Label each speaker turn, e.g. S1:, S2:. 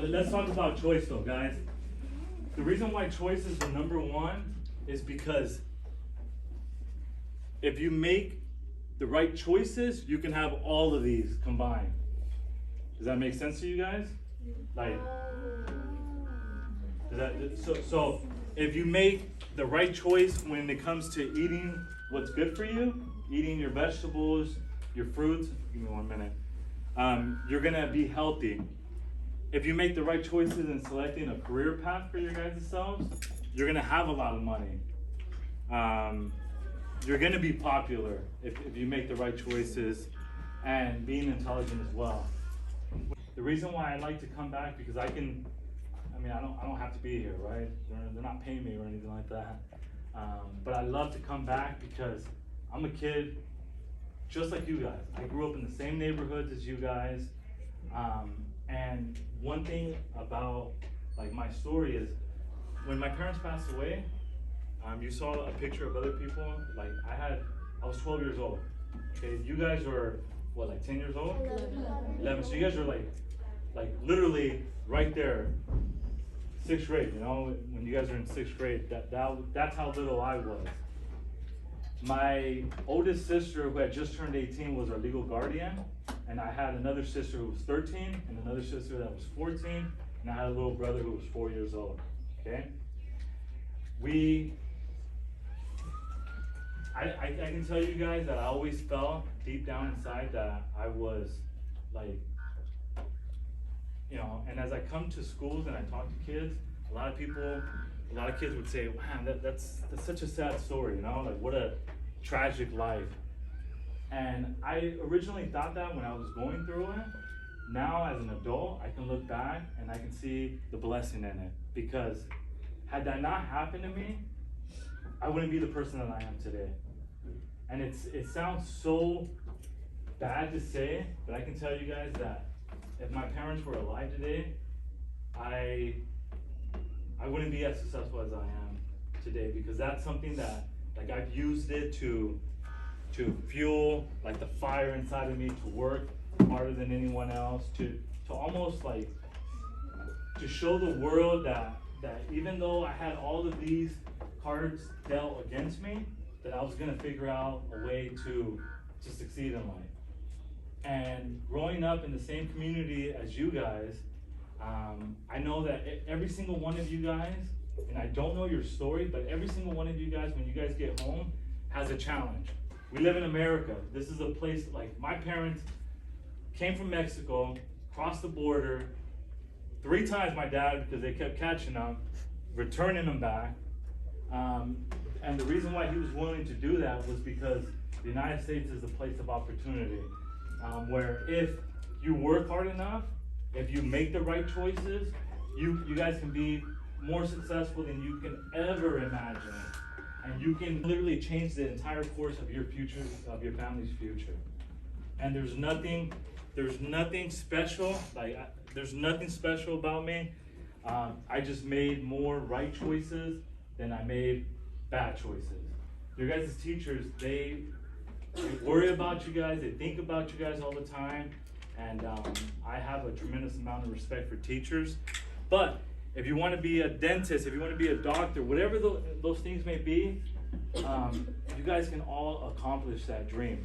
S1: let's talk about choice though, guys. The reason why choice is the number one is because if you make the right choices, you can have all of these combined. Does that make sense to you guys? Like, so if you make the right choice when it comes to eating what's good for you, eating your vegetables, your fruits, give me 1 minute, you're gonna be healthy. If you make the right choices in selecting a career path for your guys' selves, you're gonna have a lot of money. You're gonna be popular if you make the right choices, and being intelligent as well. The reason why I like to come back, because I don't have to be here, right? They're not paying me or anything like that. But I love to come back because I'm a kid just like you guys. I grew up in the same neighborhoods as you guys. And one thing about like my story is when my parents passed away, you saw a picture of other people. Like I was 12 years old. Okay, you guys were what, like 10 years old? 11. So you guys were like literally right there, 6th grade. You know, when you guys are in 6th grade, that's how little I was. My oldest sister, who had just turned 18, was our legal guardian, and I had another sister who was 13, and another sister that was 14, and I had a little brother who was 4 years old. Okay, I can tell you guys that I always felt deep down inside that I was like, you know, and as I come to schools and I talk to kids, a lot of kids would say, man, that's such a sad story, you know, like what a tragic life. And I originally thought that when I was going through it. Now as an adult, I can look back and I can see the blessing in it, because had that not happened to me, I wouldn't be the person that I am today. And it sounds so bad to say, but I can tell you guys that if my parents were alive today, I wouldn't be as successful as I am today, because that's something that like I've used it to fuel like the fire inside of me to work harder than anyone else, to almost like to show the world that even though I had all of these cards dealt against me, that I was gonna figure out a way to succeed in life. And growing up in the same community as you guys, I know that every single one of you guys, and I don't know your story, but every single one of you guys, when you guys get home, has a challenge. We live in America. This is a place, like my parents came from Mexico, crossed the border, 3 times my dad, because they kept catching them, returning them back. And the reason why he was willing to do that was because the United States is a place of opportunity, where if you work hard enough, if you make the right choices, you guys can be more successful than you can ever imagine. And you can literally change the entire course of your future, of your family's future. And there's nothing special, there's nothing special about me. I just made more right choices than I made bad choices. Your guys' teachers, they worry about you guys, they think about you guys all the time, and I have a tremendous amount of respect for teachers. But if you want to be a dentist, if you want to be a doctor, whatever those things may be, you guys can all accomplish that dream.